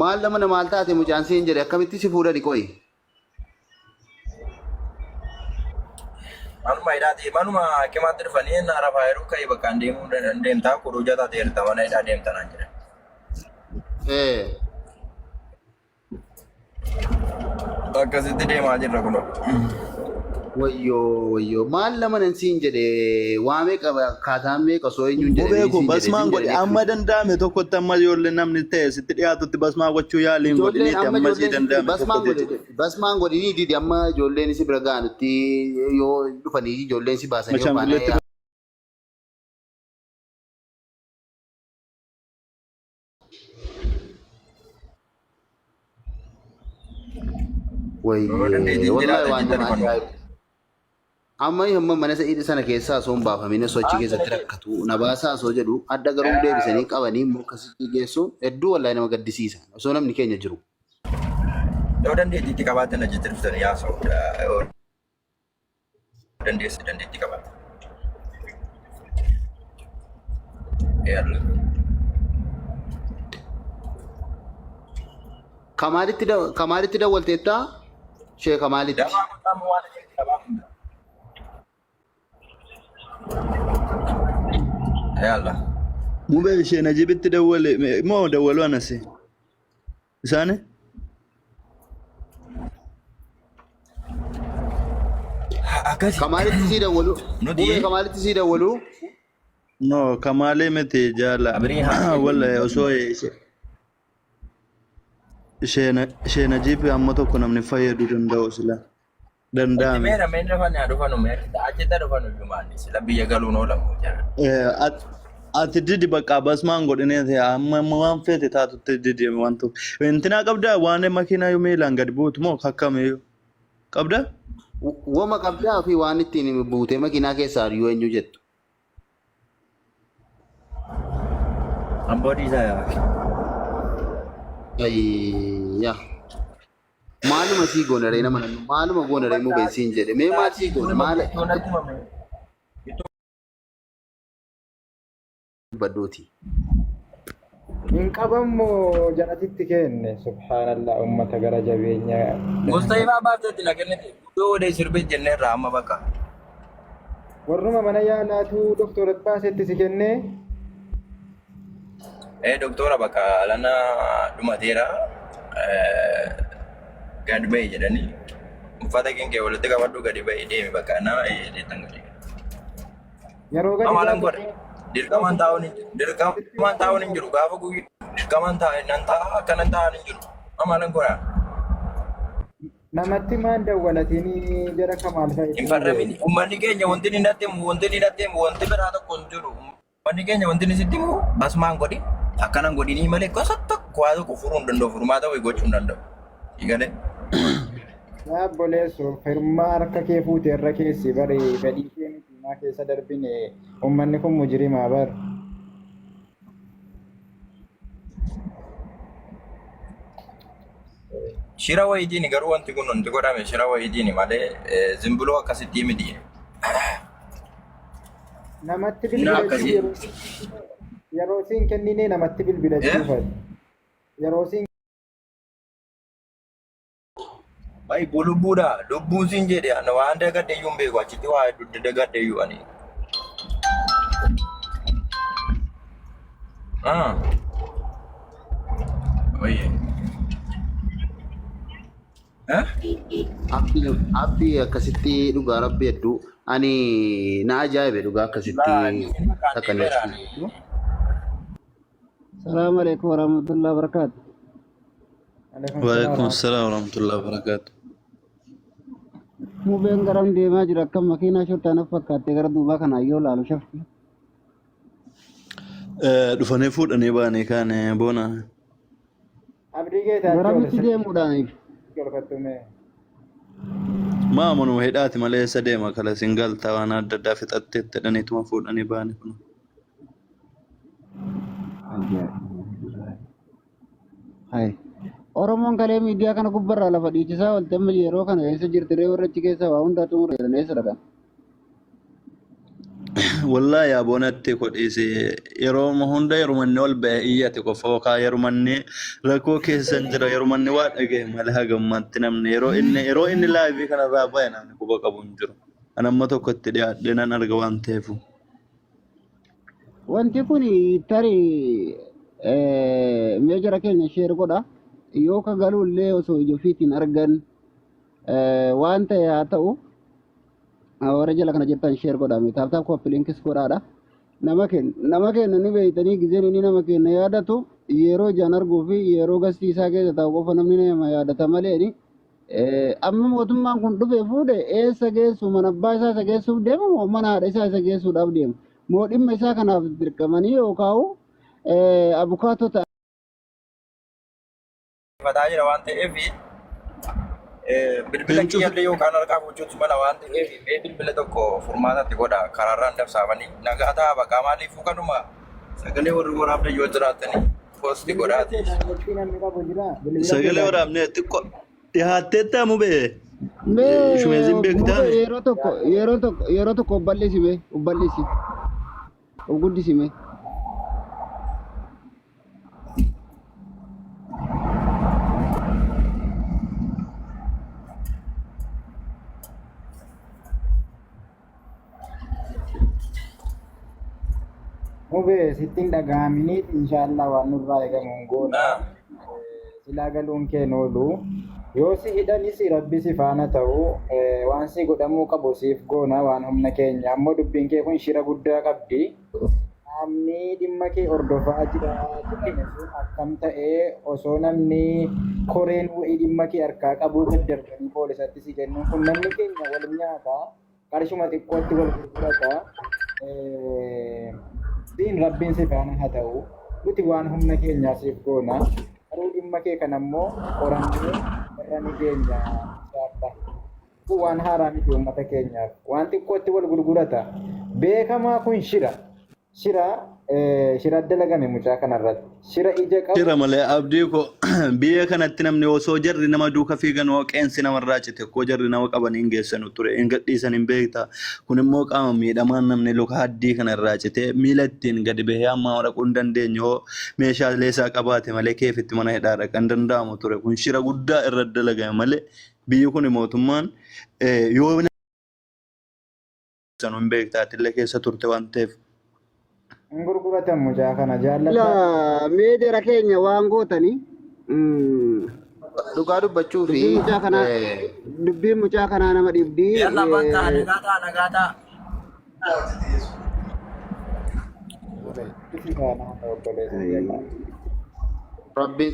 maal lama na maal taate mucaan siin jedhe akkamitti si fuudhani qoyi. Manuma hidhaati manuma hakimaatti dhufanii naara faayiruu ka'ee bakka deemuu deemtaa kuduu jataa ta'eerta mana hidhaa deemta naan jedhan. Akkasitti deemaa jirra kunoo. Wayyoo maal lama nan siin jedhe waamee qaba kaataan meeqa osoo eenyuun jedhe Beeku basmaan godhe amma danda'ame tokkotti amma ijoollee namni ta'e sitti dhiyaatutti basmaa gochuu yaaliin godhiniiti amma si danda'ame basmaan godhinii didi amma ijoolleen si bira ga'anutti yoo dhufanii ijoolleen si baasan yoo baane wallahi waan nama ajaa'ibu. Amma hamma mana Sa'iid sana keessaa osoo hin baafamine sochii keessatti rakkatu na baasaa osoo jedhu adda garuu deebisanii qabanii immoo akkasitti geessuun hedduu wallahi nama gaddisiisa osoo namni keenya jiru. Yoo dandeettiitti qabaatan achitti dhuftanii yaasa'u dandeettii qabaatan. Kamaalitti dawwalteettaa? Shee Kamaalitti. Yalla. Mube ishee Najibitti dawwale moo dawwalu anasi? Isaani? Kamaalitti si dawwalu? Mube Kamaalitti si dawwalu? No, Kamaalee miti jaala. Walla osoo ishee Najibi amma tokko namni fayyaduu danda'u sila. Danda'ame. Meera meera fannaa dhufanu meera achitti dhufanu jumaanni sila biyya galuun oolamu jira. Ati didi bakka basmaan godhine amma waan feete taatutti didi wantu. Intina qabda waan makiinaa yoo miilaan gadi buutu moo kakkame qabda? Wama qabdaa fi waan ittiin buutee makiinaa keessaa yoo eenyu jettu. Amboodii isaa yaa. Ayyaa. Maaluma sii goonaree nama nannu maaluma goonaree immoo beeksiin jedhe mee maal sii goone maal baddooti. Hin qabammoo jalatitti kenne subhaanallah ummata gara jabeenya. Mustaifaa baafteetti na kennite yoo odee sirbee jennee irraa amma bakka. Warruma mana yaalaatu doktora baasetti si kennee. Doktora bakka lana dhumateera. Gadi bayi jedhanii uffata keenya walitti qabadhu gadi bayi deemi bakka nama deettan gadi. Yeroo gadi Maalan godhe dirqamaan taa'uun hin jiru gaafa guyyaa dirqamaan taa'e nan ta'a akkanan taa'an hin jiru maalan godha. Namatti maan dawwalatini jara Kamaal fa'i. Hin farramin uummanni keenya wanti ni hidhatteemu wanti biraa tokko hin jiru. Uummanni keenya wanti ni sitti immoo basmaan godhi akkanan godhinii malee gosa tokko waa tokko furuu hin danda'u furmaata wayii gochuu hin danda'u. Igale. Yaa boleessu firmaa harka kee fuute irra keessi bari fedhii kee miitinaa keessa darbine uummanni kun mujrimaa bar. Shira wayitiin garuu wanti kun wanti godhame shira wayitiin malee zimbuloo akkasitti miti. Namatti bilbila yeroo siin kennine namatti bilbila jiruufati. Yeroo siin Bayi bulubbuudha lubbuun siin jedhe ana waan dagadde iyyuu hin beeku achitti waa hedduu dagadde iyyuu ani. Oye. Abdii akkasitti dhugaa rabbi hedduu ani na ajaa'ibe dhugaa akkasitti takkanneessu. Assalamu alaikum warahmatullahi wabarakatuh. Waalaikum assalam warahmatullahi wabarakatuh. Mubeen garam deemaa jira akka makiinaa shortaanaaf fakkaattee gara duubaa kanaa yoo laalu shafti. Dhufanii fuudhanii baanii kaan boona. abdii keetaa Garamitti deemuudhaaniif. Maamunuma hidhaati malee eessa deema kala singaltaa waan adda addaa fixattee jedhaniituma fuudhanii baanii kun. Hai. Oromoon kalee miidiyaa kana gubbarraa lafa dhiichisaa oolte amma yeroo kana eessa jirti ree warra achi keessa waa hundaa xumura jedhan eessa dhaqan. Wallahi yaa bonatti kodhiise yeroo hunda yeroo manni ol ba'e iyyate qofa yookaan yeroo manni rakkoo keessan jira yeroo manni waa dhaga'e malee hagammatti namni yeroo inni laayivii kanarraa ba'e namni quba qabu hin jiru. Ani amma tokkotti dhiyaadhee nan arga waan ta'eefu. Wanti kun tarii meejara keenya sheer godha. Yoo ka galuullee osoo ija ofiitiin argan waan ta'e haa ta'u. Warra jala kana jettan sheer godhame taaptaap koppiliinkis godhaadha. Nama kenna ni beeytanii gizeen inni nama kenna yaadatu yeroo ijaan arguu fi yeroo gastii isaa keessa ta'u qofa namni nama yaadata maleeni. Amma mootummaan kun dhufee fuudhe eessa geessu mana abbaa isaa isa geessuuf deemu moo mana haadha isaa isa geessuudhaaf deemu. Moo dhimma isaa kanaaf dirqamanii yookaan abukaatoo ta'an. Fataa jira waan ta'eef bilbila kiyyallee yookaan harkaa gochuutu mala waan ta'eef bilbila tokko furmaatatti godha karaarraan dabsaafanii nagaa ta'a bakka maaliifuu kanuma sagalee warri waraabne yoo jiraatanii poosti godhaati. Sagalee waraabne xiqqoo dhiyaattee ta'amu bee. Shumeeziin beektaa yeroo tokko obballeessi guddisime. Mube sitting dhagahaminiit inshallah waan nurraa eegamuun goona. Silaa galuun kee noolu. Yoo si hidhanis rabbi si faana ta'u waan si godhamuu qabu siif goona waan humna keenya. Ammoo dubbiin kee kun shira guddaa qabdi. Namni dhimma kee hordofaa jira. Dubbina sun akkam ta'ee osoo namni koreen wa'ii dhimma kee harkaa qabuu daddarbanii poolisatti si kennuun kun namni keenya wal nyaata. Qarshuma xiqqootti wal gurgurata. Siin rabbiin si faana haa ta'u nuti waan humna keenyaa siif goona garuu dhimma kee kan ammoo qorannee irra ni geenya shaadha. Kun waan haaraa miti uummata keenyaaf waan xiqqootti wal gurgurata beekamaa kun shira dalagame mucaa kanarratti shira ija qabu. Shira malee abdii koo biyya kanatti namni osoo jarri nama duuka fiigan qeensi namarraa cite koo jarri nama qaban hin geessanu ture hin gadhiisan hin beekta. Kun immoo qaama miidhamaan namni luka haddii kanarraa cite miila ittiin gadi bahee amma dhaquu hin dandeenye meeshaalee isaa qabaate malee keefitti mana hidhaa dhaqan danda'amu ture. Kun shira guddaa irra dalagame malee biyyi kun mootummaan yoo hin beektaatillee keessa turte waan ta'eef. Gurguratan mucaa kana jaallata. Meejara keenya waan gootanii. Dhugaa dubbachuu fi dubbiin mucaa kanaa nama dhibdii. Yalla bakka nagaa ta'a. Rabbiin